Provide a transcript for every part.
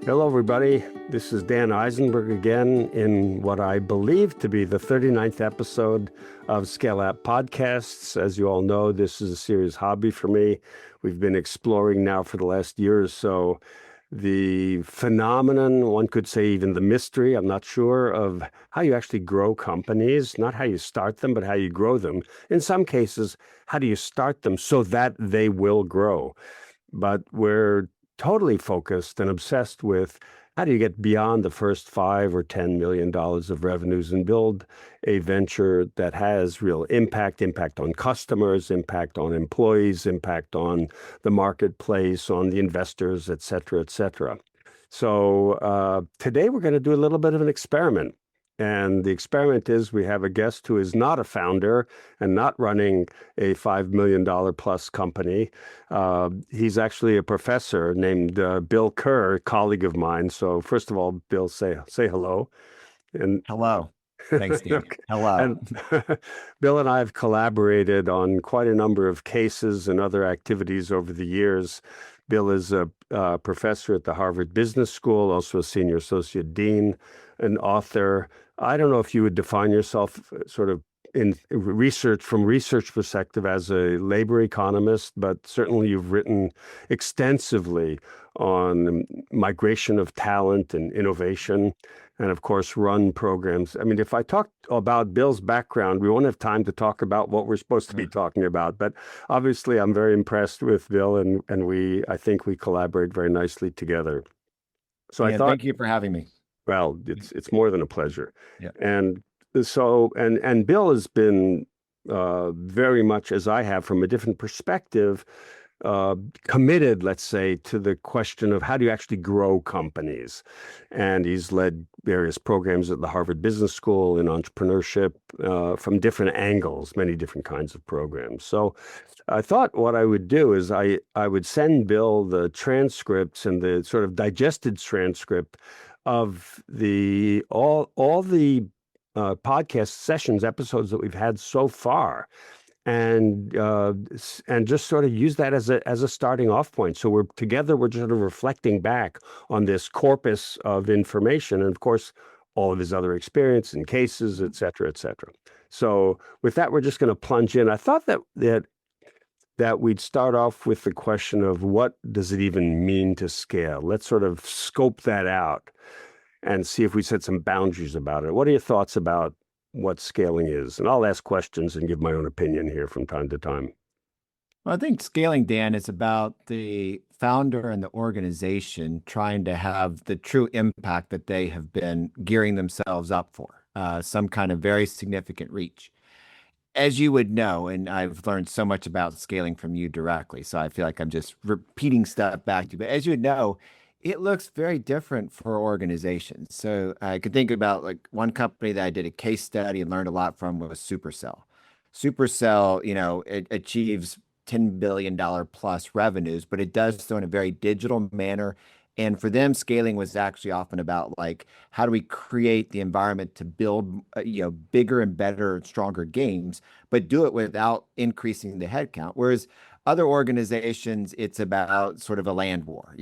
Hello, everybody. This is Dan Eisenberg again in what I believe to be the 39th episode of ScaleApp Podcasts. As you all know, this is a serious hobby for me. We've been exploring now for the last year or so the phenomenon, one could say even the mystery, I'm not sure, of how you actually grow companies, not how you start them, but how you grow them. In some cases, how do you start them so that they will grow? But we're totally focused and obsessed with how do you get beyond the first $5 or $10 million of revenues and build a venture that has real impact on customers, impact on employees, impact on the marketplace, on the investors, et cetera, et cetera. So today we're going to do a little bit of an experiment. And the experiment is we have a guest who is not a founder and not running a $5 million plus company. He's actually a professor named Bill Kerr, a colleague of mine. So first of all, Bill, say hello. And hello. Thanks, Dan. Okay. Hello. And Bill and I have collaborated on quite a number of cases and other activities over the years. Bill is a professor at the Harvard Business School, also a senior associate dean, an author. I don't know if you would define yourself sort of in research, from research perspective, as a labor economist, but certainly you've written extensively on migration of talent and innovation, and of course run programs. I mean, if I talk about Bill's background, we won't have time to talk about what we're supposed to be talking about, but obviously I'm very impressed with Bill, and I think we collaborate very nicely together. So yeah, I thought, thank you for having me. Well, it's more than a pleasure. Yeah. And so, and Bill has been very much, as I have, from a different perspective, committed, let's say, to the question of how do you actually grow companies. And he's led various programs at the Harvard Business School in entrepreneurship from different angles, many different kinds of programs. So I thought what I would do is I would send Bill the transcripts and the sort of digested transcript of all the podcast sessions, episodes that we've had so far, and just sort of use that as a starting off point. So we're just sort of reflecting back on this corpus of information, and of course, all of his other experience and cases, et cetera, et cetera. So with that, we're just going to plunge in. I thought that we'd start off with the question of what does it even mean to scale? Let's sort of scope that out and see if we set some boundaries about it. What are your thoughts about what scaling is? And I'll ask questions and give my own opinion here from time to time. Well, I think scaling, Dan, is about the founder and the organization trying to have the true impact that they have been gearing themselves up for, some kind of very significant reach. As you would know, and I've learned so much about scaling from you directly, so I feel like I'm just repeating stuff back to you. But as you would know, it looks very different for organizations. So I could think about like one company that I did a case study and learned a lot from was Supercell. Supercell, it achieves $10 billion plus revenues, but it does so in a very digital manner. And for them, scaling was actually often about like, how do we create the environment to build, bigger and better and stronger games, but do it without increasing the headcount. Whereas other organizations, it's about sort of a land war,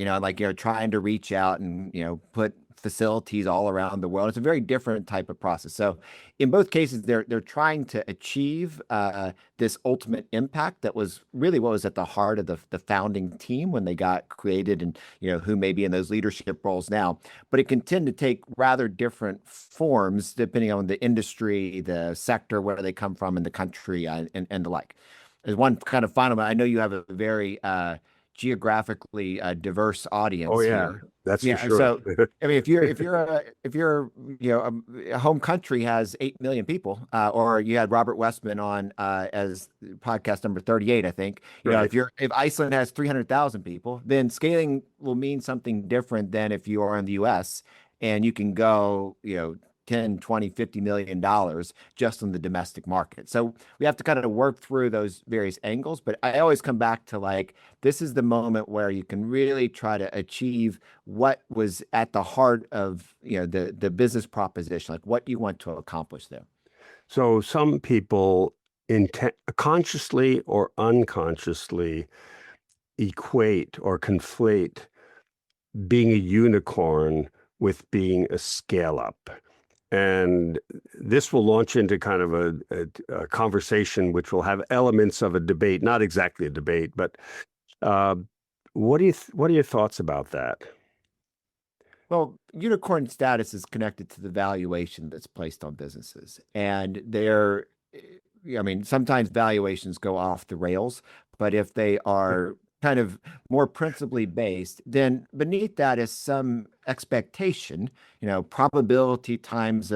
trying to reach out and, put facilities all around the world. It's a very different type of process. So in both cases, they're trying to achieve this ultimate impact that was really what was at the heart of the founding team when they got created, and who may be in those leadership roles now. But it can tend to take rather different forms depending on the industry, the sector, where they come from, and the country, and the like. As one kind of final, I know you have a very geographically diverse audience. Oh yeah, here. that's for sure. So I mean, if your a home country has 8 million people, or you had Robert Westman on as podcast number 38, I think. Right. If Iceland has 300,000 people, then scaling will mean something different than if you are in the U.S. and you can go, 10, 20, $50 million just in the domestic market. So we have to kind of work through those various angles. But I always come back to like, this is the moment where you can really try to achieve what was at the heart of, the business proposition, like what you want to accomplish there. So some people consciously or unconsciously equate or conflate being a unicorn with being a scale up. And this will launch into kind of a conversation which will have elements of a debate, not exactly a debate, but uh, what are your thoughts about that? Well, unicorn status is connected to the valuation that's placed on businesses. And I mean, sometimes valuations go off the rails, but if they are kind of more principally based, then beneath that is some expectation, probability times,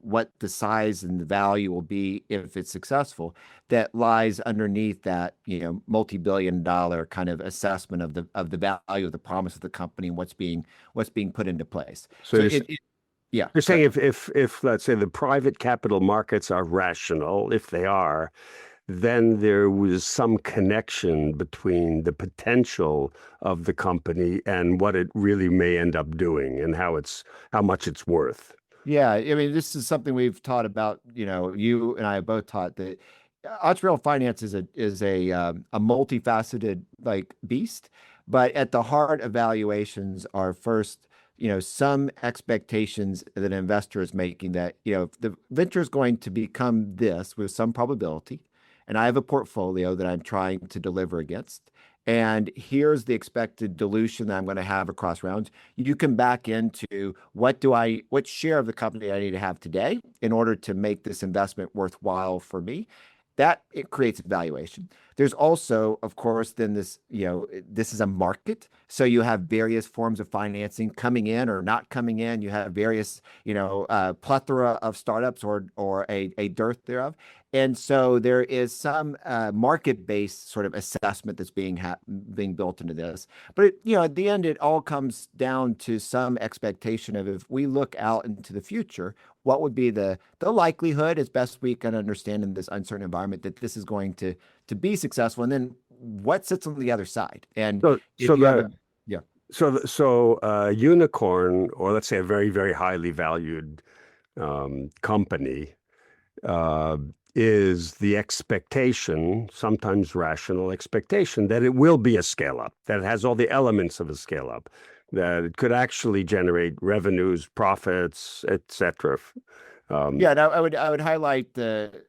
what the size and the value will be if it's successful, that lies underneath that, multi-billion dollar kind of assessment of the value of the promise of the company and what's being put into place. So So you're, yeah, you're go saying ahead. if let's say the private capital markets are rational, if they are, then there was some connection between the potential of the company and what it really may end up doing and how much it's worth. Yeah, I mean, this is something we've taught about. You and I have both taught that entrepreneurial finance is a multifaceted like beast, but at the heart of valuations are first, some expectations that an investor is making that, if the venture is going to become this with some probability, and I have a portfolio that I'm trying to deliver against. And here's the expected dilution that I'm going to have across rounds. You can back into what share of the company I need to have today in order to make this investment worthwhile for me. That it creates valuation. There's also, of course, then this is a market. So you have various forms of financing coming in or not coming in. You have various, plethora of startups or a dearth thereof. And so there is some market-based sort of assessment that's being built into this. But at the end, it all comes down to some expectation of if we look out into the future, what would be the likelihood, as best we can understand in this uncertain environment, that this is going to be successful, and then what sits on the other side. And So if so you have the a yeah. unicorn, or let's say a very, very highly valued company, uh, is the expectation, sometimes rational expectation, that it will be a scale up, that it has all the elements of a scale up, that it could actually generate revenues, profits, etc. Um, Yeah, and I would highlight the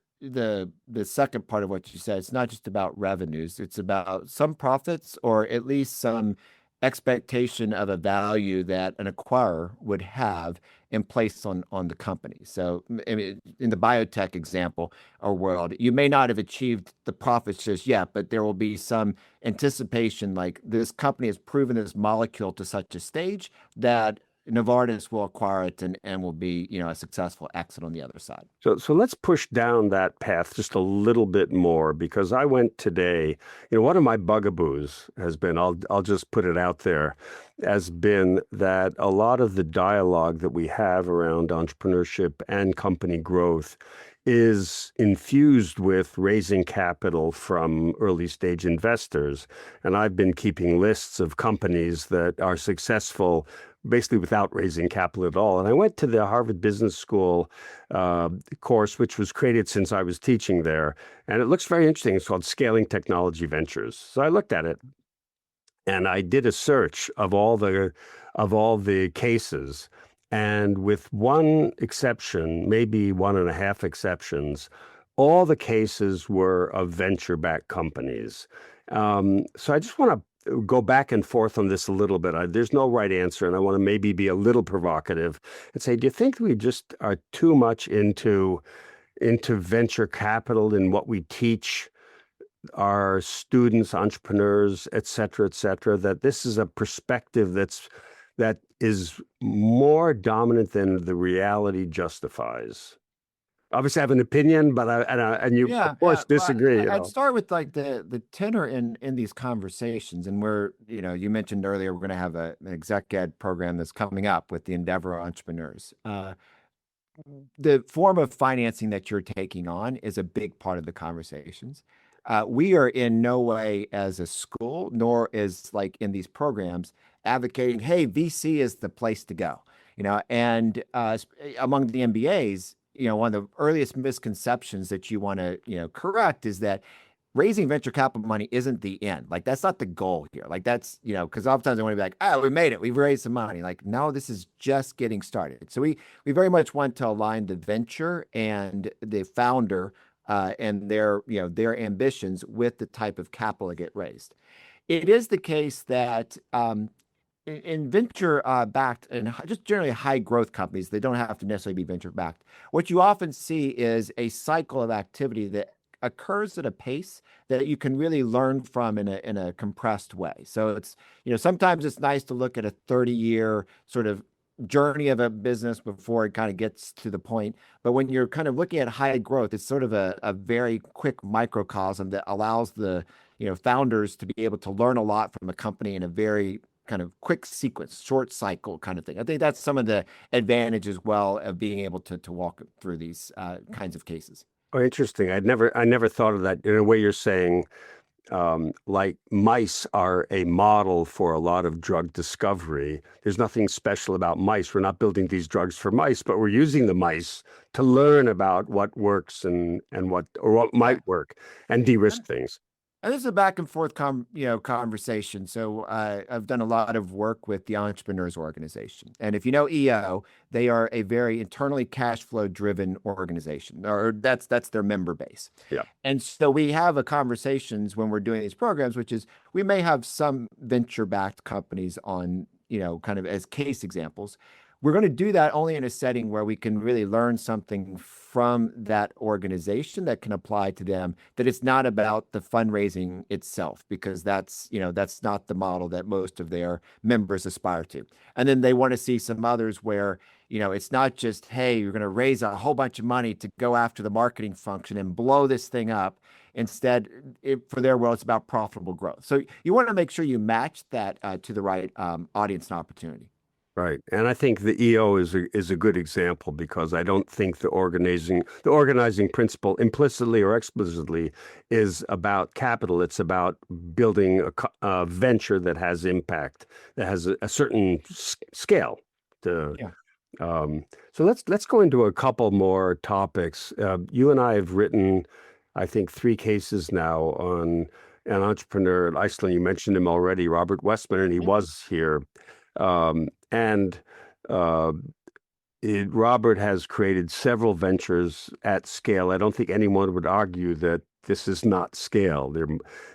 second part of what you said. It's not just about revenues, it's about some profits or at least some expectation of a value that an acquirer would have in place on the company. So I mean, in the biotech example or world, you may not have achieved the profits just yet, but there will be some anticipation like this company has proven this molecule to such a stage that Novartis will acquire it and will be, a successful exit on the other side. so let's push down that path just a little bit more because I went today, one of my bugaboos has been, I'll just put it out there, has been that a lot of the dialogue that we have around entrepreneurship and company growth is infused with raising capital from early stage investors. And I've been keeping lists of companies that are successful basically without raising capital at all. And I went to the Harvard Business School course, which was created since I was teaching there. And it looks very interesting. It's called Scaling Technology Ventures. So I looked at it and I did a search of all the cases. And with one exception, maybe one and a half exceptions, all the cases were of venture-backed companies. So I just want to go back and forth on this a little bit. There's no right answer, and I want to maybe be a little provocative and say, do you think we just are too much into venture capital in what we teach our students, entrepreneurs, et cetera, that this is a perspective that is more dominant than the reality justifies? Obviously, I have an opinion, but and you, of Yeah, yeah. course, Well, disagree, I'd start with like the tenor in these conversations, and you mentioned earlier we're going to have an exec ed program that's coming up with the Endeavor entrepreneurs. The form of financing that you're taking on is a big part of the conversations. We are in no way as a school, nor is like in these programs advocating, hey, VC is the place to go. And among the MBAs, one of the earliest misconceptions that you want to, correct is that raising venture capital money isn't the end. Like that's not the goal here. Like that's, because oftentimes I want to be like, oh, we made it. We've raised some money. Like, no, this is just getting started. So we very much want to align the venture and the founder and their ambitions with the type of capital that get raised. It is the case that in venture backed and just generally high growth companies, they don't have to necessarily be venture backed. What you often see is a cycle of activity that occurs at a pace that you can really learn from in a compressed way. So it's, sometimes it's nice to look at a 30-year sort of journey of a business before it kind of gets to the point. But when you're kind of looking at high growth, it's sort of a very quick microcosm that allows the founders to be able to learn a lot from a company in a very kind of quick sequence, short cycle kind of thing. I think that's some of the advantages well of being able to walk through these kinds of cases. Oh, interesting. I never thought of that in a way you're saying, like mice are a model for a lot of drug discovery. There's nothing special about mice. We're not building these drugs for mice, but we're using the mice to learn about what works and what Yeah. might work and de-risk things. And this is a back and forth conversation. So I've done a lot of work with the Entrepreneurs Organization. And if you know EO, they are a very internally cash flow driven organization, or that's their member base. Yeah. And so we have a conversations when we're doing these programs, which is we may have some venture backed companies on, kind of as case examples. We're going to do that only in a setting where we can really learn something from that organization that can apply to them, that it's not about the fundraising itself, because that's not the model that most of their members aspire to. And then they want to see some others where, it's not just, hey, you're going to raise a whole bunch of money to go after the marketing function and blow this thing up. Instead, for their world, it's about profitable growth. So you want to make sure you match that to the right audience and opportunity. Right. And I think the EO is a good example, because I don't think the organizing principle implicitly or explicitly is about capital. It's about building a venture that has impact, that has a certain scale. Yeah. So let's go into a couple more topics. You and I have written, I think, 3 cases now on an entrepreneur in Iceland. You mentioned him already, Robert Westman, and he was here. And Robert has created several ventures at scale. I don't think anyone would argue that this is not scale.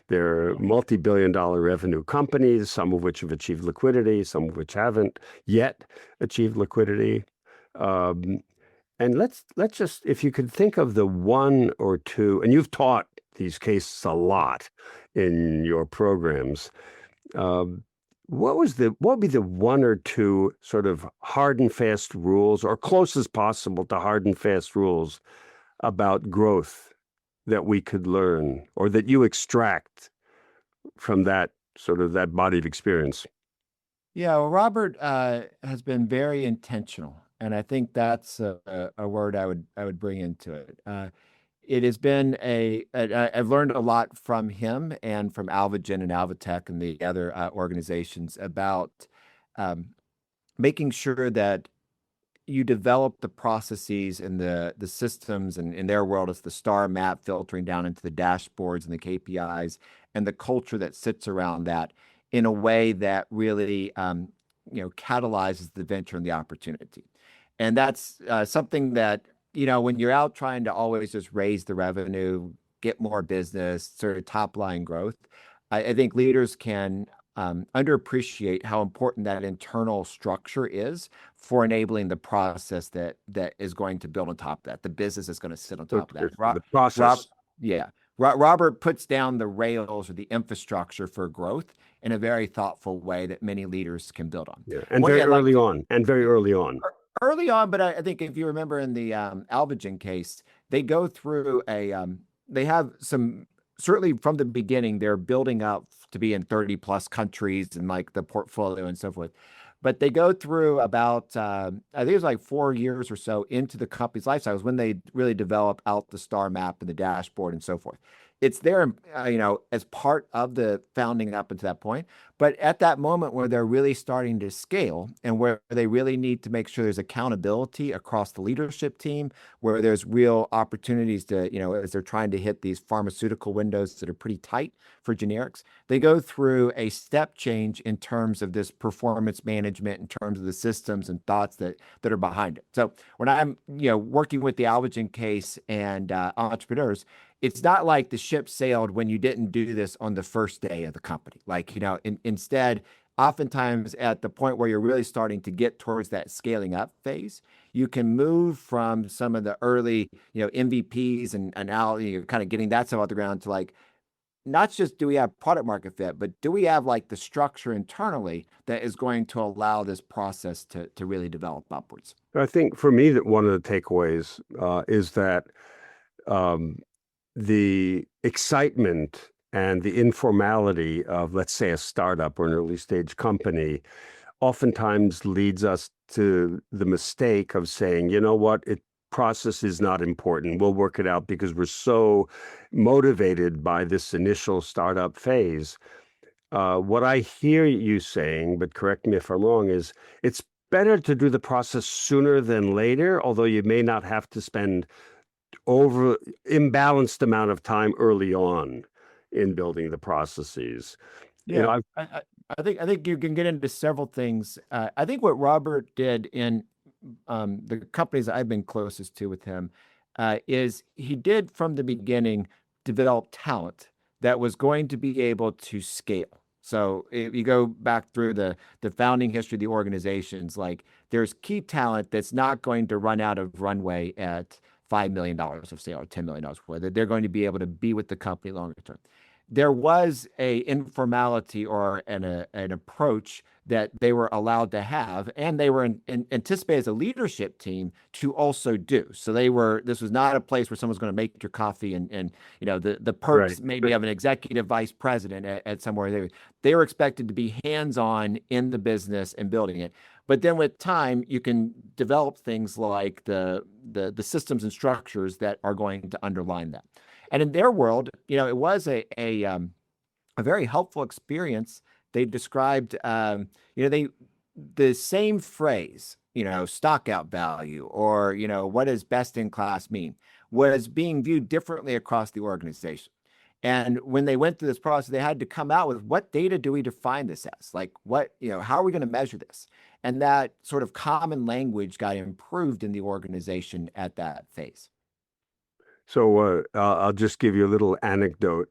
They're multi-billion-dollar revenue companies, some of which have achieved liquidity, some of which haven't yet achieved liquidity. And let's just, if you could think of the one or two, and you've taught these cases a lot in your programs. What would be the one or two sort of hard and fast rules, or close as possible to hard and fast rules about growth that we could learn, or that you extract from that body of experience? Yeah, well, Robert has been very intentional, and I think that's a word I would bring into it. It has been I've learned a lot from him and from Alvagen and Alvatech and the other organizations about making sure that you develop the processes and the systems, and in their world, it's the star map filtering down into the dashboards and the KPIs and the culture that sits around that in a way that really catalyzes the venture and the opportunity. And that's something that when you're out trying to always just raise the revenue, get more business, sort of top line growth, I think leaders can underappreciate how important that internal structure is for enabling the process that is going to build on top of that. The business is going to sit on top of that. The process. Robert puts down the rails or the infrastructure for growth in a very thoughtful way that many leaders can build on. Yeah, and very early on. Early on, but I think if you remember in the Alvagen case, they go through they have some, certainly from the beginning, they're building up to be in 30 plus countries and like the portfolio and so forth. But they go through about, I think it was like 4 years or so into the company's life cycles when they really develop out the star map and the dashboard and so forth. it's there, as part of the founding up until that point. But at that moment where they're really starting to scale and where they really need to make sure there's accountability across the leadership team, where there's real opportunities to, as they're trying to hit these pharmaceutical windows that are pretty tight for generics, they go through a step change in terms of this performance management, in terms of the systems and thoughts that are behind it. So when I'm, working with the Alvogen case and entrepreneurs, it's not like the ship sailed when you didn't do this on the first day of the company. Like, instead, oftentimes at the point where you're really starting to get towards that scaling up phase, you can move from some of the early, MVPs and now you're kind of getting that stuff off the ground to like, not just do we have product market fit, but do we have like the structure internally that is going to allow this process to really develop upwards? I think for me that one of the takeaways is that the excitement and the informality of, let's say, a startup or an early stage company oftentimes leads us to the mistake of saying, you know what, process is not important. We'll work it out because we're so motivated by this initial startup phase. What I hear you saying, but correct me if I'm wrong, is it's better to do the process sooner than later, although you may not have to spend over imbalanced amount of time early on in building the processes. Yeah, I think you can get into several things. I think what Robert did in the companies that I've been closest to with him is he did from the beginning develop talent that was going to be able to scale. So if you go back through the founding history of the organizations, like there's key talent that's not going to run out of runway at $5 million of sale or $10 million, whether they're going to be able to be with the company longer term. There was a informality or an approach that they were allowed to have, and they were anticipated as a leadership team to also do. So this was not a place where someone's going to make your coffee and the perks Right. maybe of an executive vice president at somewhere. They were expected to be hands-on in the business and building it. But then with time, you can develop things like the systems and structures that are going to underline that. And in their world, it was a very helpful experience. They described, the same phrase, stock out value or, what does best in class mean, was being viewed differently across the organization. And when they went through this process, they had to come out with what data do we define this as? Like how are we going to measure this? And that sort of common language got improved in the organization at that phase. So I'll just give you a little anecdote.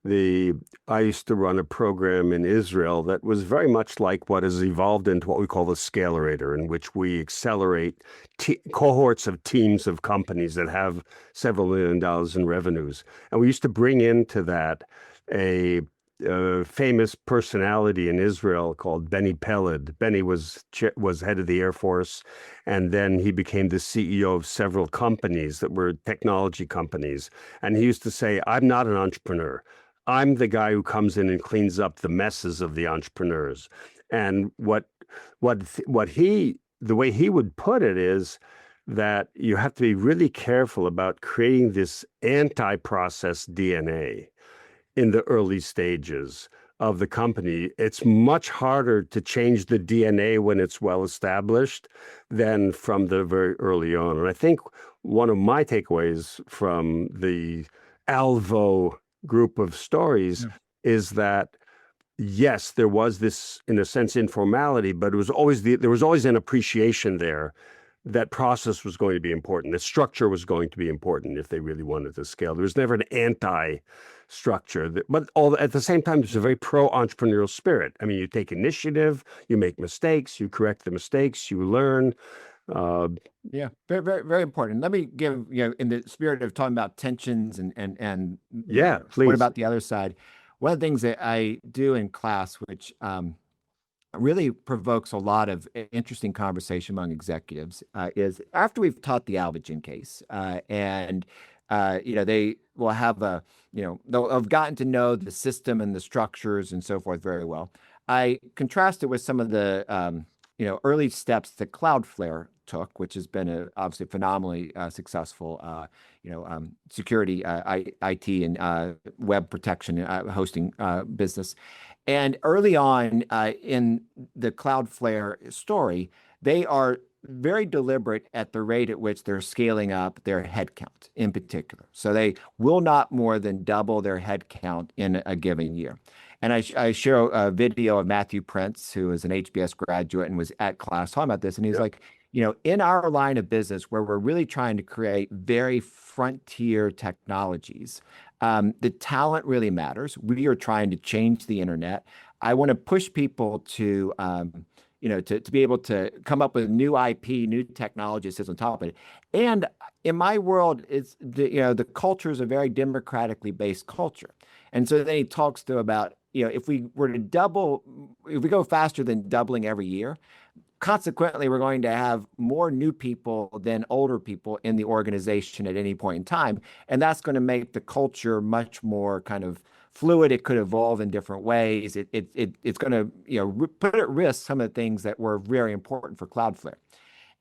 I used to run a program in Israel that was very much like what has evolved into what we call the Scalerator, in which we accelerate cohorts of teams of companies that have several $1 million in revenues. And we used to bring into that a famous personality in Israel called Benny Peled. Benny was head of the Air Force, and then he became the CEO of several companies that were technology companies. And he used to say, "I'm not an entrepreneur. I'm the guy who comes in and cleans up the messes of the entrepreneurs." And the way he would put it is that you have to be really careful about creating this anti-process DNA in the early stages of the company. It's much harder to change the DNA when it's well established than from the very early on. And I think one of my takeaways from the Alvo group of stories is that, yes, there was this, in a sense, informality, but there was always an appreciation there that process was going to be important, that structure was going to be important if they really wanted to scale. There was never an anti-structure, but at the same time, there's a very pro-entrepreneurial spirit. I mean, you take initiative, you make mistakes, you correct the mistakes, you learn. Yeah, very, very, very important. Let me give, in the spirit of talking about tensions and Yeah, please. What about the other side? One of the things that I do in class, which really provokes a lot of interesting conversation among executives, is after we've taught the Alvogen case, and they will have they'll have gotten to know the system and the structures and so forth very well. I contrast it with some of the early steps that Cloudflare took, which has been obviously phenomenally successful, security, IT, and web protection hosting business. And early on in the Cloudflare story, they are very deliberate at the rate at which they're scaling up their headcount in particular. So they will not more than double their headcount in a given year. And I show a video of Matthew Prince, who is an HBS graduate and was at class talking about this. And he's like, in our line of business where we're really trying to create very frontier technologies, the talent really matters. We are trying to change the internet. I want to push people to to be able to come up with new IP, new technology that sits on top of it. And in my world, it's the culture is a very democratically based culture. And so then he talks about, if we were to if we go faster than doubling every year, consequently, we're going to have more new people than older people in the organization at any point in time. And that's going to make the culture much more kind of fluid. It could evolve in different ways. It's going to put at risk some of the things that were very important for Cloudflare.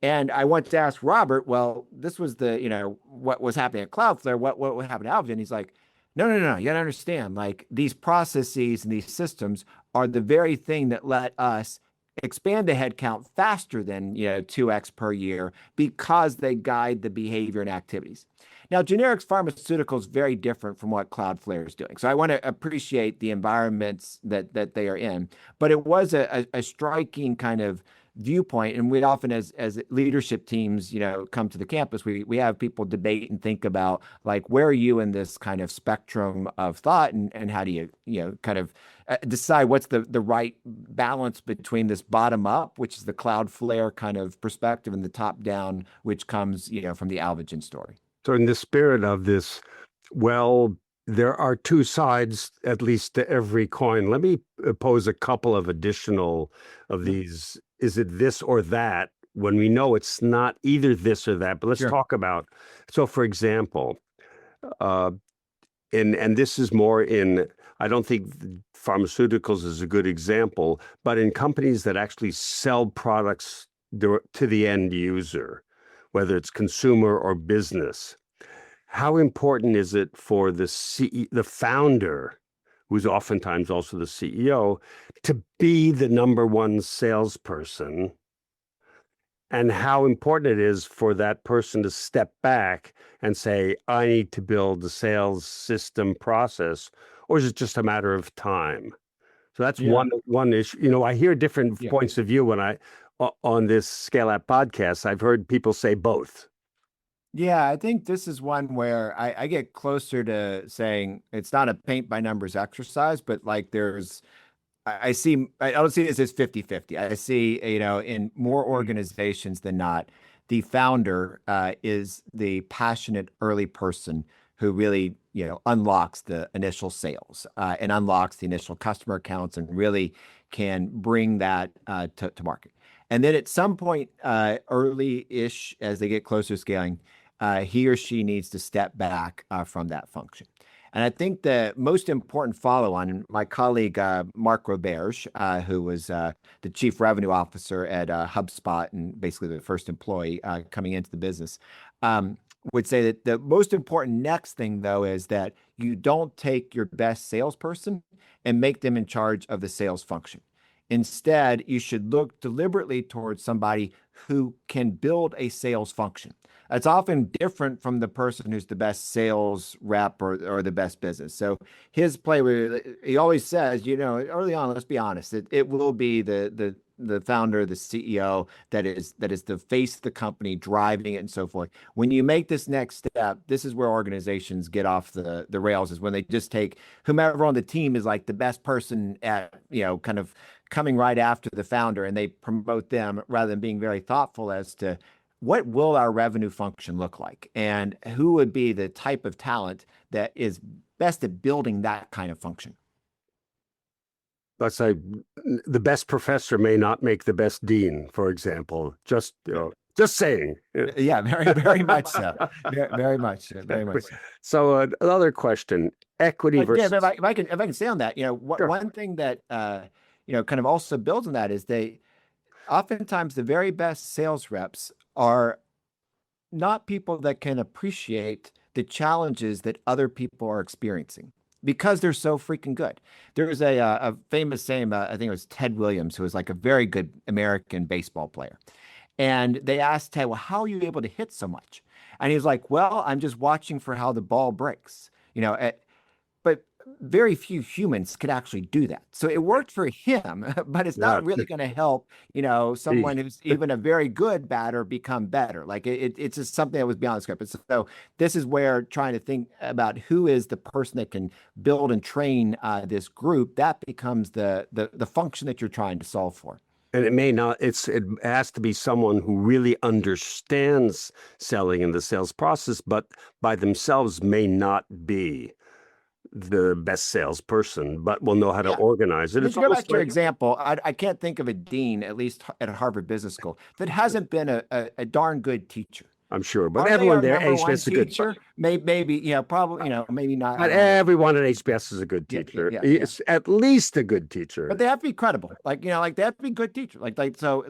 And I want to ask Robert, well, this was what was happening at Cloudflare. What happened to Alvin? He's like, no. You got to understand, like these processes and these systems are the very thing that let us expand the headcount faster than 2x per year because they guide the behavior and activities. Now, generics pharmaceuticals very different from what Cloudflare is doing. So I want to appreciate the environments that they are in, but it was a striking kind of viewpoint. And we often, as leadership teams, come to the campus, we have people debate and think about like, where are you in this kind of spectrum of thought, and how do you, kind of decide what's the right balance between this bottom up, which is the Cloudflare kind of perspective, and the top down, which comes, from the Alvagen story. So in the spirit of this, well, there are two sides, at least, to every coin. Let me pose a couple of additional of these. Is it this or that? When we know it's not either this or that, but let's talk about. So, for example, and this is more in, I don't think pharmaceuticals is a good example, but in companies that actually sell products to the end user, whether it's consumer or business, how important is it for the founder, who's oftentimes also the CEO, to be the number one salesperson? And how important it is for that person to step back and say, I need to build the sales system process, or is it just a matter of time? So that's one issue. I hear different points of view when on this ScaleApp podcast. I've heard people say both. Yeah, I think this is one where I get closer to saying it's not a paint by numbers exercise, but like I don't see this as 50-50. I see, in more organizations than not, the founder is the passionate early person who really, unlocks the initial sales and unlocks the initial customer accounts and really can bring that to market. And then at some point early-ish, as they get closer to scaling, he or she needs to step back from that function. And I think the most important follow-on, my colleague, Mark Roberge, who was the chief revenue officer at HubSpot and basically the first employee coming into the business, would say that the most important next thing, though, is that you don't take your best salesperson and make them in charge of the sales function. Instead, you should look deliberately towards somebody who can build a sales function. It's often different from the person who's the best sales rep or the best business. So his play, he always says, early on, let's be honest, it will be the founder, the CEO that is the face of the company, driving it and so forth. When you make this next step, this is where organizations get off the rails, is when they just take whomever on the team is like the best person at, kind of coming right after the founder, and they promote them rather than being very thoughtful as to what will our revenue function look like, and who would be the type of talent that is best at building that kind of function. Let's say the best professor may not make the best dean, for example. Just saying. Yeah, very much so. Very much so. So another question: equity versus. Yeah, if I can say on that, one thing that kind of also builds on that is oftentimes the very best sales reps are not people that can appreciate the challenges that other people are experiencing because they're so freaking good. There was a famous saying, I think it was Ted Williams, who was like a very good American baseball player. And they asked Ted, well, how are you able to hit so much? And he was like, well, I'm just watching for how the ball breaks. But very few humans could actually do that. So it worked for him, but it's Yeah. not really going to help, someone who's even a very good batter become better. Like it's just something that was beyond the script. So this is where trying to think about who is the person that can build and train this group, that becomes the function that you're trying to solve for. And it may not, it has to be someone who really understands selling and the sales process, but by themselves may not be the best salesperson, but will know how to Yeah. organize it. If It's you go back almost to your like, example, I can't think of a dean, at least at Harvard Business School, that hasn't been a darn good teacher. I'm sure, but Are they everyone our there, number one HBS is a good, teacher? Maybe, probably, maybe not. I but don't know. everyone at HBS is a good Yeah, teacher. yeah. It's at least a good teacher. But they have to be credible. Like they have to be good teachers. So,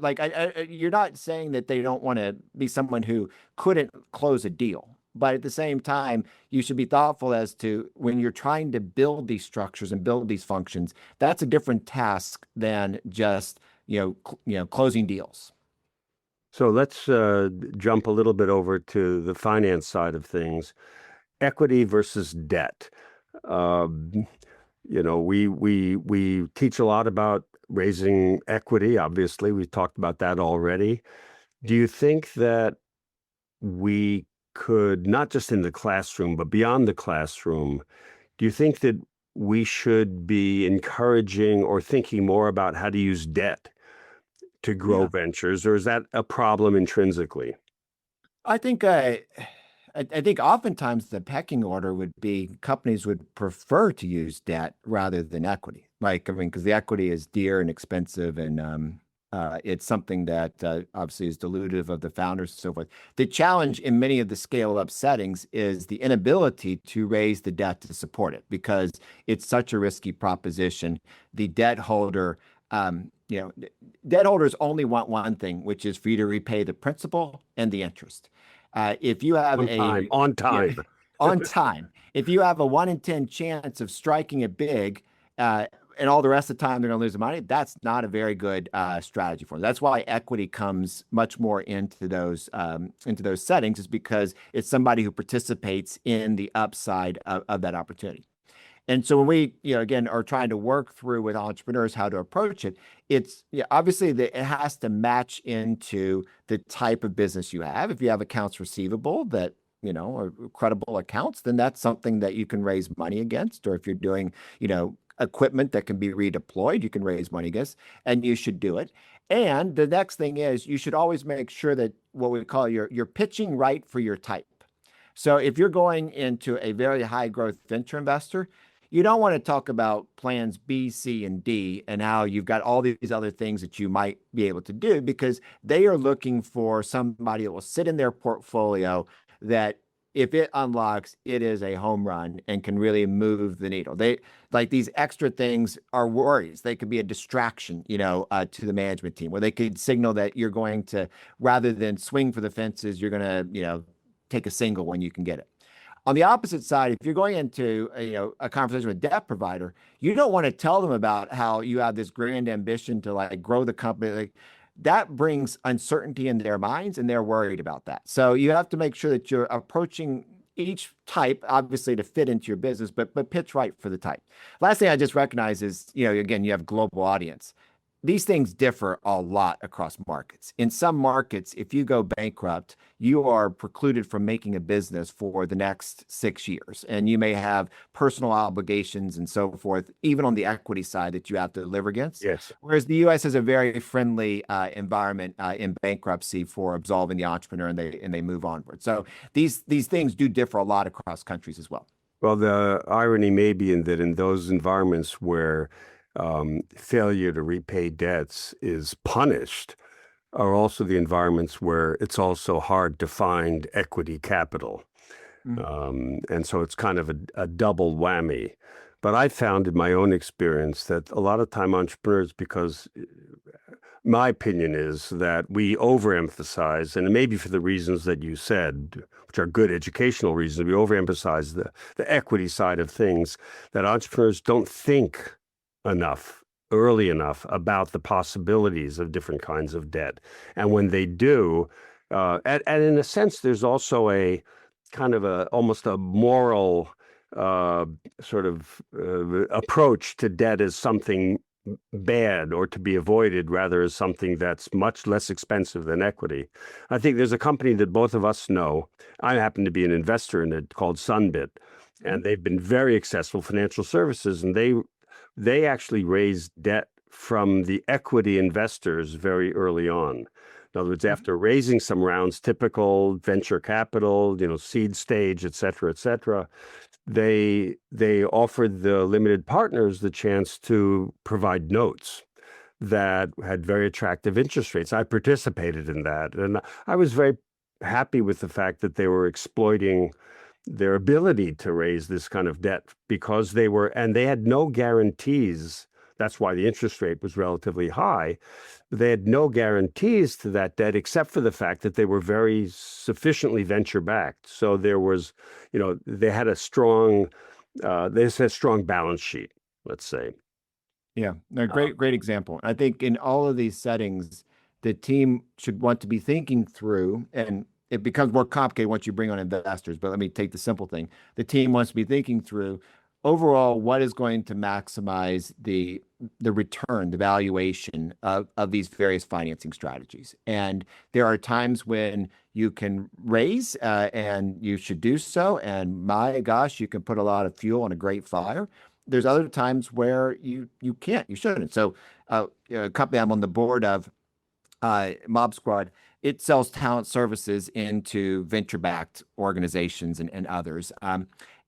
you're not saying that they don't want to be someone who couldn't close a deal. But at the same time, you should be thoughtful as to when you're trying to build these structures and build these functions, that's a different task than just, closing deals. So let's jump a little bit over to the finance side of things. Equity versus debt. Um, we teach a lot about raising equity. Obviously, we talked about that already. Do you think that we could, not just in the classroom, but beyond the classroom, do you think that we should be encouraging or thinking more about how to use debt to grow Yeah. ventures, or is that a problem intrinsically? I think I think oftentimes the pecking order would be companies would prefer to use debt rather than equity. Because the equity is dear and expensive, and it's something that obviously is dilutive of the founders and so forth. The challenge in many of the scale-up settings is the inability to raise the debt to support it because it's such a risky proposition. The debt holder, debt holders only want one thing, which is for you to repay the principal and the interest. If you have On time. on time, if you have a 1 in 10 chance of striking it big, and all the rest of the time they're going to lose the money, that's not a very good strategy for them. That's why equity comes much more into those settings, is because it's somebody who participates in the upside of that opportunity. And so when we, again, are trying to work through with entrepreneurs how to approach it, it's obviously it has to match into the type of business you have. If you have accounts receivable that, are credible accounts, then that's something that you can raise money against. Or if you're doing, equipment that can be redeployed, you can raise money against, and you should do it. And the next thing is you should always make sure that what we call you're pitching right for your type. So if you're going into a very high growth venture investor, you don't want to talk about plans B, C, and D and how you've got all these other things that you might be able to do, because they are looking for somebody that will sit in their portfolio that if it unlocks, it is a home run and can really move the needle. They like these extra things are worries. They could be a distraction, to the management team, where they could signal that you're going to, rather than swing for the fences, you're going to, take a single when you can get it. On the opposite side, if you're going into a conversation with a debt provider, you don't want to tell them about how you have this grand ambition to grow the company. That brings uncertainty in their minds, and they're worried about that. So you have to make sure that you're approaching each type, obviously, to fit into your business, but pitch right for the type. Last thing I just recognize is, again, you have global audience. These things differ a lot across markets. In some markets, if you go bankrupt, you are precluded from making a business for the next 6 years. And you may have personal obligations and so forth, even on the equity side, that you have to deliver against. Yes. Whereas the US has a very friendly environment in bankruptcy for absolving the entrepreneur, and they move onward. So these things do differ a lot across countries as well. Well, the irony may be in that in those environments where failure to repay debts is punished are also the environments where it's also hard to find equity capital. And so it's kind of a double whammy. But I found in my own experience that a lot of time entrepreneurs, because my opinion is that we overemphasize, and maybe for the reasons that you said, which are good educational reasons, we overemphasize the equity side of things, that entrepreneurs don't think enough, early enough about the possibilities of different kinds of debt. And when they do, and in a sense, there's also a kind of almost a moral uh, sort of approach to debt as something bad or to be avoided rather as something that's much less expensive than equity. I think there's a company that both of us know. I happen to be an investor in it called Sunbit, and they've been very successful financial services, and they actually raised debt from the equity investors very early on. In other words, after raising some rounds, typical venture capital, seed stage, et cetera, they offered the limited partners the chance to provide notes that had very attractive interest rates. I participated in that, and I was very happy with the fact that they were exploiting their ability to raise this kind of debt because they had no guarantees. That's why the interest rate was relatively high. They had no guarantees to that debt except for the fact that they were very sufficiently venture backed. So they had a strong balance sheet, let's say. Yeah, no, Uh, great example. I think in all of these settings, the team should want to be thinking through, and it becomes more complicated once you bring on investors. But let me take the simple thing. The team wants to be thinking through overall what is going to maximize the return, the valuation of these various financing strategies. And there are times when you can raise and you should do so. And my gosh, you can put a lot of fuel on a great fire. There's other times where you can't, you shouldn't. So a company I'm on the board of, Mob Squad, it sells talent services into venture-backed organizations and others.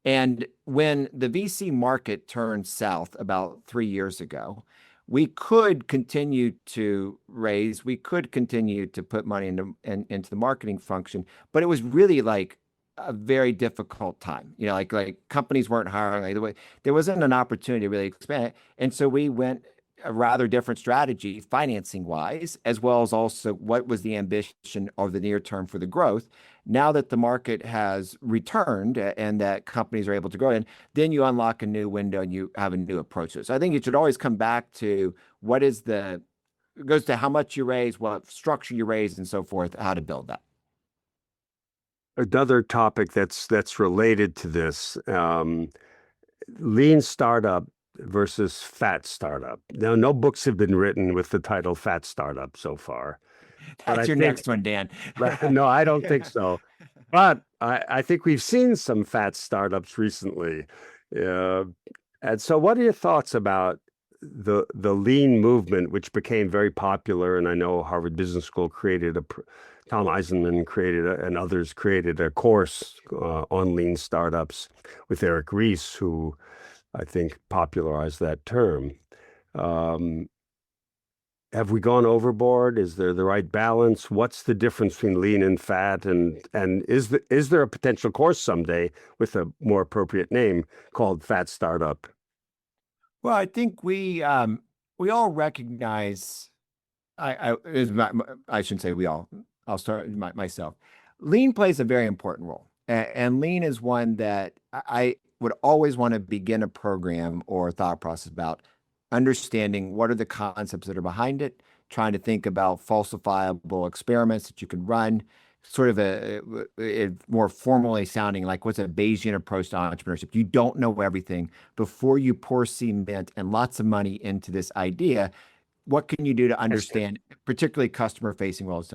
And when the VC market turned south about 3 years ago, we could continue to raise, we could continue to put money into the marketing function, but it was really like a very difficult time. Like companies weren't hiring. Like, there wasn't an opportunity to really expand. And so we went a rather different strategy, financing wise, as well as also what was the ambition of the near term for the growth. Now that the market has returned and that companies are able to grow, and then you unlock a new window and you have a new approach to it. So I think it should always come back to it goes to how much you raise, what structure you raise, and so forth, how to build that. Another topic that's related to this, lean startup versus fat startup. Now, no books have been written with the title Fat Startup so far, but I That's your think, next one, Dan. no, I don't think so. But I think we've seen some fat startups recently. Uh, and so, what are your thoughts about the lean movement, which became very popular? And I know Harvard Business School Tom Eisenman and others created a course on lean startups with Eric Ries, who I think popularized that term. Um, have we gone overboard? Is there the right balance? What's the difference between lean and fat? And is there a potential course someday with a more appropriate name called Fat Startup? Well, I think we all recognize. I shouldn't say we all. I'll start myself. Lean plays a very important role, and lean is one that I would always want to begin a program or thought process about understanding what are the concepts that are behind it, trying to think about falsifiable experiments that you can run, sort of a more formally sounding like what's a Bayesian approach to entrepreneurship. You don't know everything before you pour cement and lots of money into this idea. What can you do to understand, particularly customer facing roles?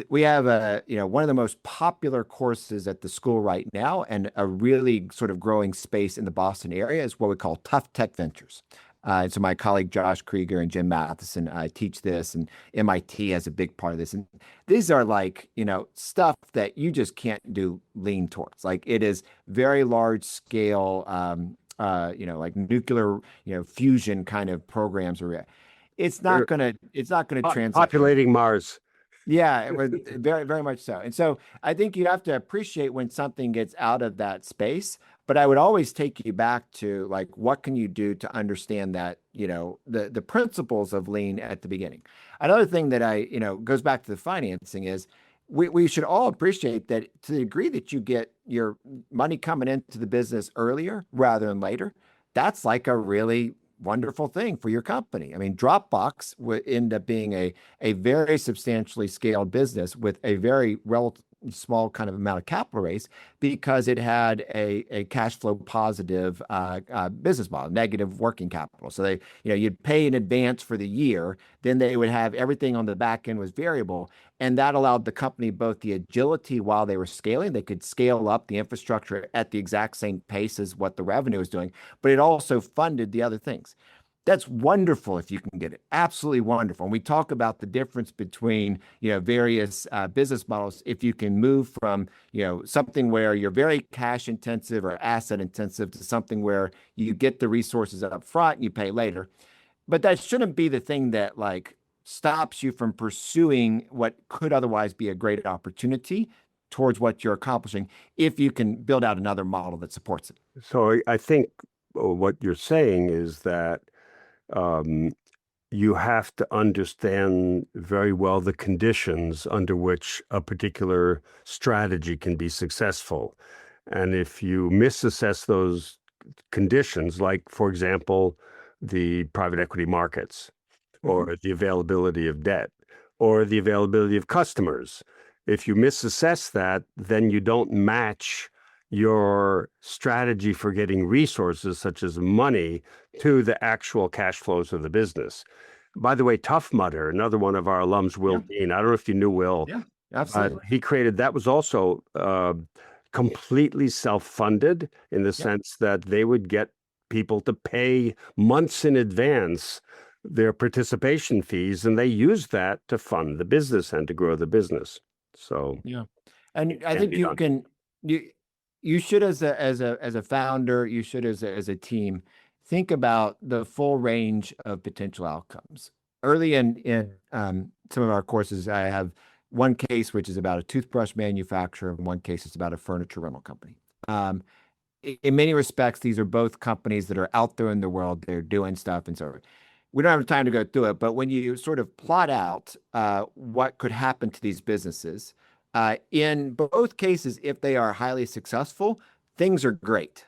We have one of the most popular courses at the school right now, and a really sort of growing space in the Boston area is what we call tough tech ventures. So my colleague Josh Krieger and Jim Matheson teach this, and MIT has a big part of this. And these are like, stuff that you just can't do lean towards. Like, it is very large scale, like nuclear, fusion kind of programs. It's not gonna translate. Populating Mars. Yeah, it was very, very much so. And so I think you have to appreciate when something gets out of that space. But I would always take you back to like, what can you do to understand that, the principles of lean at the beginning. Another thing that goes back to the financing is we should all appreciate that to the degree that you get your money coming into the business earlier rather than later, that's like a really wonderful thing for your company. I mean, Dropbox would end up being a very substantially scaled business with a very relative small kind of amount of capital raise because it had a cash flow positive business model, negative working capital. So you'd pay in advance for the year, then they would have everything on the back end was variable. And that allowed the company both the agility while they were scaling, they could scale up the infrastructure at the exact same pace as what the revenue was doing, but it also funded the other things. That's wonderful if you can get it. Absolutely wonderful. And we talk about the difference between, various business models. If you can move from, something where you're very cash intensive or asset intensive to something where you get the resources up front and you pay later. But that shouldn't be the thing that like stops you from pursuing what could otherwise be a great opportunity towards what you're accomplishing if you can build out another model that supports it. So I think what you're saying is that um, you have to understand very well the conditions under which a particular strategy can be successful. And if you misassess those conditions, like, for example, the private equity markets, Mhm. or the availability of debt, or the availability of customers, if you misassess that, then you don't match your strategy for getting resources, such as money, to the actual cash flows of the business. By the way, Tough Mudder, another one of our alums, Will Yeah, Dean, I don't know if you knew Will, yeah, but absolutely. he created that was also completely self-funded in the Yeah. sense that they would get people to pay months in advance their participation fees, and they used that to fund the business and to grow the business. So Yeah. And I can think be done. you you should as a founder, you should as a team think about the full range of potential outcomes. Early in some of our courses, I have one case which is about a toothbrush manufacturer, and one case is about a furniture rental company. Um, in many respects, these are both companies that are out there in the world. They're doing stuff. And so we don't have time to go through it. But when you sort of plot out what could happen to these businesses, in both cases, if they are highly successful, things are great.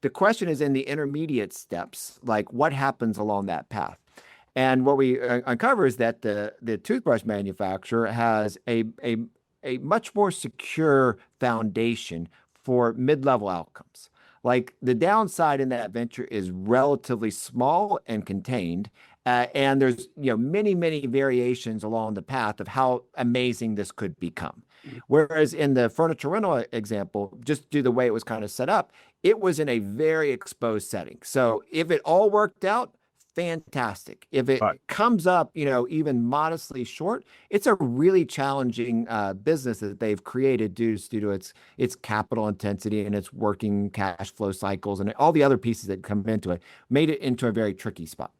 The question is in the intermediate steps, like what happens along that path. And what we uncover is that the toothbrush manufacturer has a much more secure foundation for mid-level outcomes. Like the downside in that venture is relatively small and contained, and there's many variations along the path of how amazing this could become. Whereas in the furniture rental example, just due to the way it was kind of set up, it was in a very exposed setting. So if it all worked out, fantastic. If But it comes up, even modestly short, it's a really challenging business that they've created due to its capital intensity and its working cash flow cycles and all the other pieces that come into it, made it into a very tricky spot.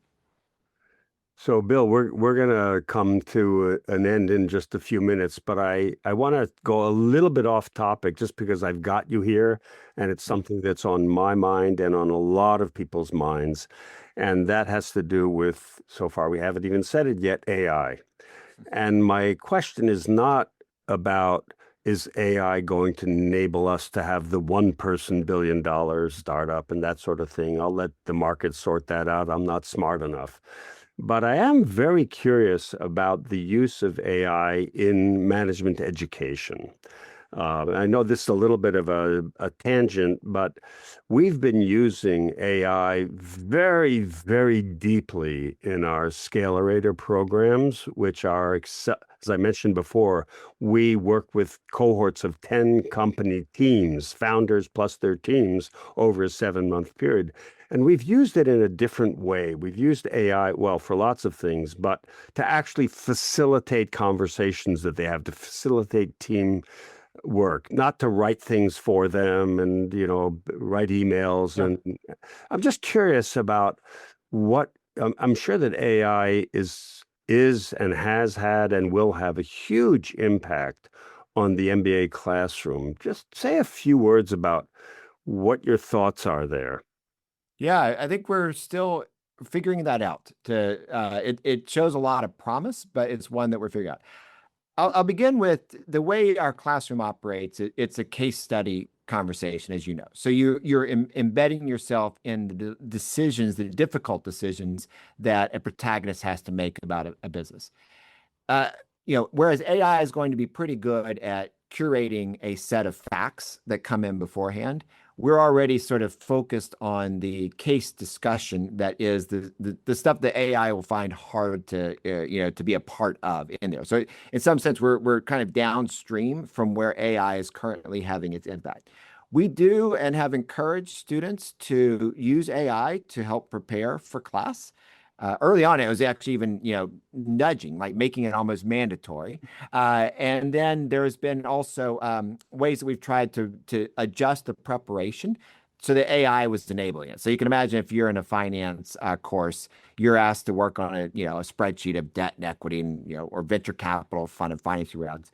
so, Bill, we're gonna come to an end in just a few minutes, but I want to go a little bit off topic just because I've got you here, and it's something that's on my mind and on a lot of people's minds, and that has to do with, so far we haven't even said it yet, AI. And my question is not about, is AI going to enable us to have the one person $1 billion startup and that sort of thing? I'll let the market sort that out. I'm not smart enough. But I am very curious about the use of AI in management education. I know this is a little bit of a tangent, but we've been using AI very, very deeply in our Scalerator programs, which are, as I mentioned before, we work with cohorts of 10 company teams, founders plus their teams, over a 7-month period. And we've used it in a different way. We've used AI, well, for lots of things, but to actually facilitate conversations that they have, to facilitate team work, not to write things for them and, write emails. Yeah. And I'm just curious about what I'm sure that AI is and has had and will have a huge impact on the MBA classroom. Just say a few words about what your thoughts are there. Yeah, I think we're still figuring that out. It shows a lot of promise, but it's one that we're figuring out. I'll begin with the way our classroom operates. It's a case study conversation, as you know. So you're embedding yourself in the decisions, the difficult decisions that a protagonist has to make about a business. Uh, whereas AI is going to be pretty good at curating a set of facts that come in beforehand, we're already sort of focused on the case discussion that is the stuff that AI will find hard to to be a part of in there. So in some sense, we're kind of downstream from where AI is currently having its impact. We do and have encouraged students to use AI to help prepare for class. Early on, it was actually even, nudging, like making it almost mandatory. And then there's been also ways that we've tried to adjust the preparation so that AI was enabling it. So you can imagine if you're in a finance course, you're asked to work on a spreadsheet of debt and equity and or venture capital fund and financing rounds.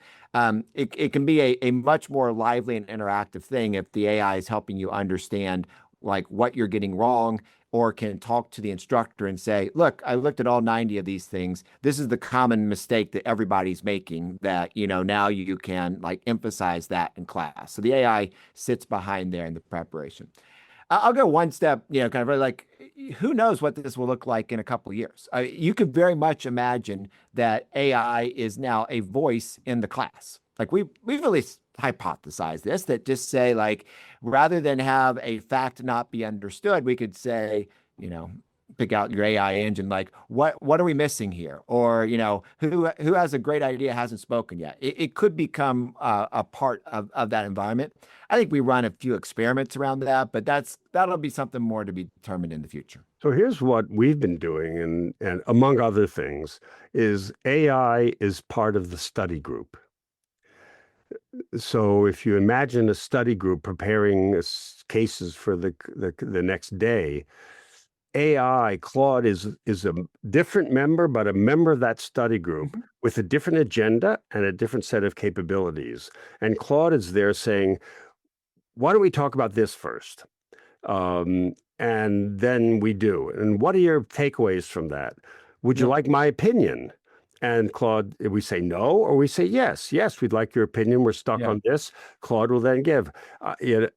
It can be a much more lively and interactive thing if the AI is helping you understand like what you're getting wrong, or can talk to the instructor and say, look, I looked at all 90 of these things. This is the common mistake that everybody's making that, now you can like emphasize that in class. So the AI sits behind there in the preparation. I'll go one step, kind of really like, who knows what this will look like in a couple of years? You could very much imagine that AI is now a voice in the class. Like we've really hypothesized this, that just say like, rather than have a fact not be understood, we could say, pick out your AI engine, like what are we missing here? Or, who has a great idea, hasn't spoken yet. It could become a part of that environment. I think we run a few experiments around that, but that'll be something more to be determined in the future. So here's what we've been doing, and among other things, is AI is part of the study group. So if you imagine a study group preparing cases for the next day, AI, Claude is a different member, but a member of that study group with a different agenda and a different set of capabilities. And Claude is there saying, why don't we talk about this first? And then we do. And what are your takeaways from that? Would you like my opinion? And Claude, we say no, or we say yes. Yes, we'd like your opinion. We're stuck on this. Claude will then give.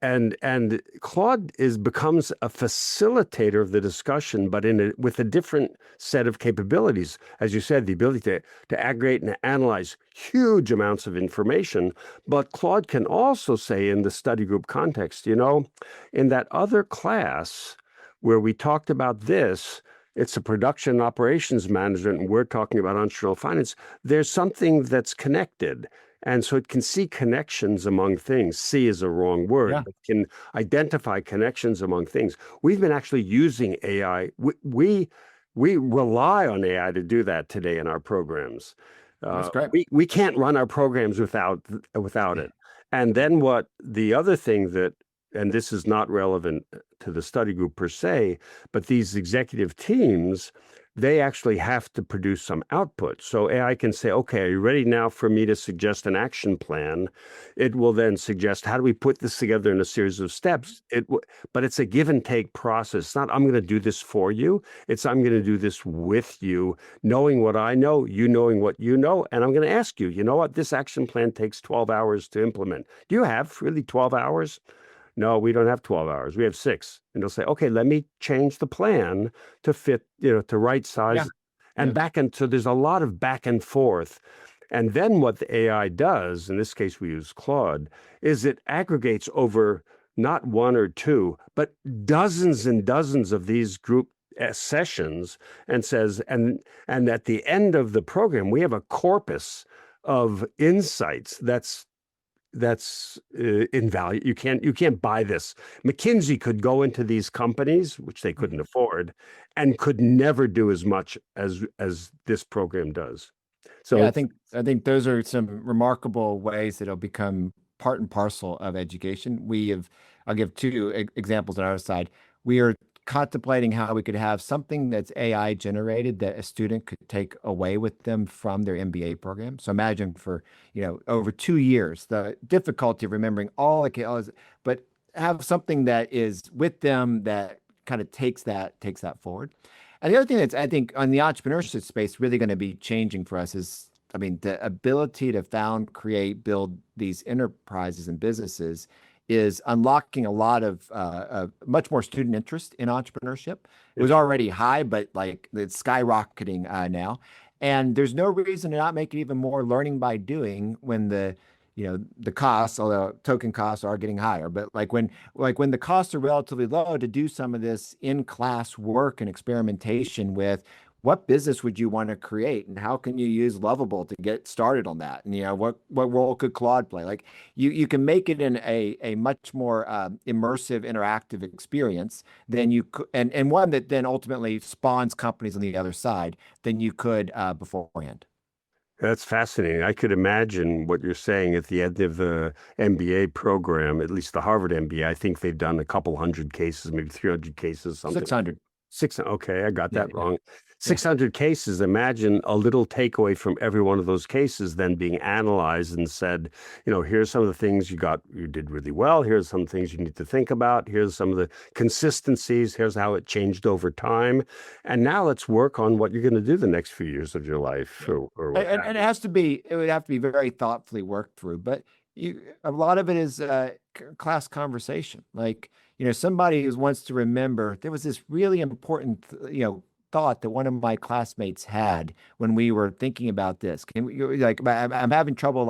And Claude becomes a facilitator of the discussion, but with a different set of capabilities. As you said, the ability to aggregate and analyze huge amounts of information. But Claude can also say in the study group context, in that other class where we talked about this, it's a production operations management, and we're talking about entrepreneurial finance. There's something that's connected. And so it can see connections among things. See is a wrong word, but can identify connections among things. We've been actually using AI. We rely on AI to do that today in our programs. That's great. We can't run our programs without it. And then what the other thing that, and this is not relevant to the study group per se, but these executive teams, they actually have to produce some output. So AI can say, okay, are you ready now for me to suggest an action plan? It will then suggest, how do we put this together in a series of steps? But it's a give and take process. It's not, I'm going to do this for you. It's, I'm going to do this with you, knowing what I know, you knowing what you know. And I'm going to ask you, you know what? This action plan takes 12 hours to implement. Do you have really 12 hours? No, we don't have 12 hours. We have 6. And they'll say, okay, let me change the plan to fit, to right size and back. And so there's a lot of back and forth. And then what the AI does, in this case, we use Claude, is it aggregates over not one or two, but dozens and dozens of these group sessions and says, and at the end of the program, we have a corpus of insights that's invaluable. You can't buy this. McKinsey could go into these companies, which they couldn't afford, and could never do as much as this program does. So yeah, I think those are some remarkable ways that it'll become part and parcel of education. I'll give two examples on our side. We are contemplating how we could have something that's AI generated that a student could take away with them from their MBA program. So imagine for, over 2 years, the difficulty of remembering all the, but have something that is with them that kind of takes that forward. And the other thing that's, I think, on the entrepreneurship space really going to be changing for us is, I mean, the ability to found, create, build these enterprises and businesses is unlocking a lot of much more student interest in entrepreneurship. It was already high, but like it's skyrocketing now. And there's no reason to not make it even more learning by doing when the costs, although token costs are getting higher, but like when the costs are relatively low to do some of this in-class work and experimentation with what business would you want to create and how can you use Lovable to get started on that? And what role could Claude play? Like you can make it in a much more immersive, interactive experience than you could, and one that then ultimately spawns companies on the other side than you could beforehand. That's fascinating. I could imagine what you're saying at the end of the MBA program, at least the Harvard MBA. I think they've done a couple hundred cases, maybe 300 cases, something. 600. Okay, I got Yeah, that wrong. 600 cases. Imagine a little takeaway from every one of those cases then being analyzed and said, here's some of the things you did really well. Here's some things you need to think about. Here's some of the consistencies. Here's how it changed over time. And now let's work on what you're going to do the next few years of your life. Or what And it would have to be very thoughtfully worked through, but a lot of it is class conversation. Like, somebody who wants to remember there was this really important, thought that one of my classmates had when we were thinking about this. I'm having trouble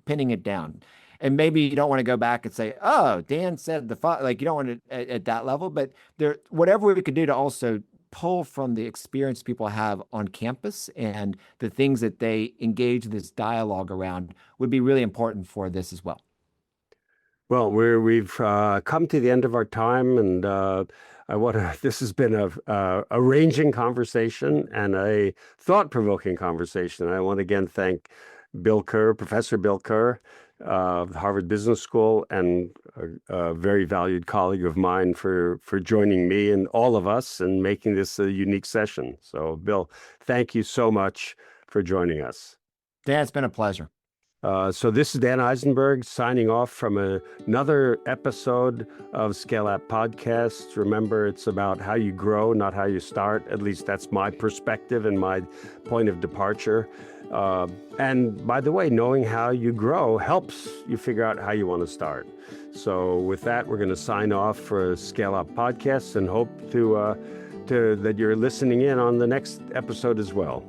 pinning it down. And maybe you don't want to go back and say, "Oh, Dan said like you don't want to at that level." But whatever we could do to also pull from the experience people have on campus and the things that they engage this dialogue around would be really important for this as well. Well, we've come to the end of our time, and this has been a ranging conversation and a thought-provoking conversation. I want to again thank Bill Kerr, Professor Bill Kerr of the Harvard Business School, and a very valued colleague of mine for joining me and all of us and making this a unique session. So, Bill, thank you so much for joining us. Dan, it's been a pleasure. So this is Dan Eisenberg signing off from another episode of ScaleApp Podcast. Remember, it's about how you grow, not how you start. At least that's my perspective and my point of departure. And by the way, knowing how you grow helps you figure out how you want to start. So with that, we're going to sign off for ScaleApp Podcast and hope that you're listening in on the next episode as well.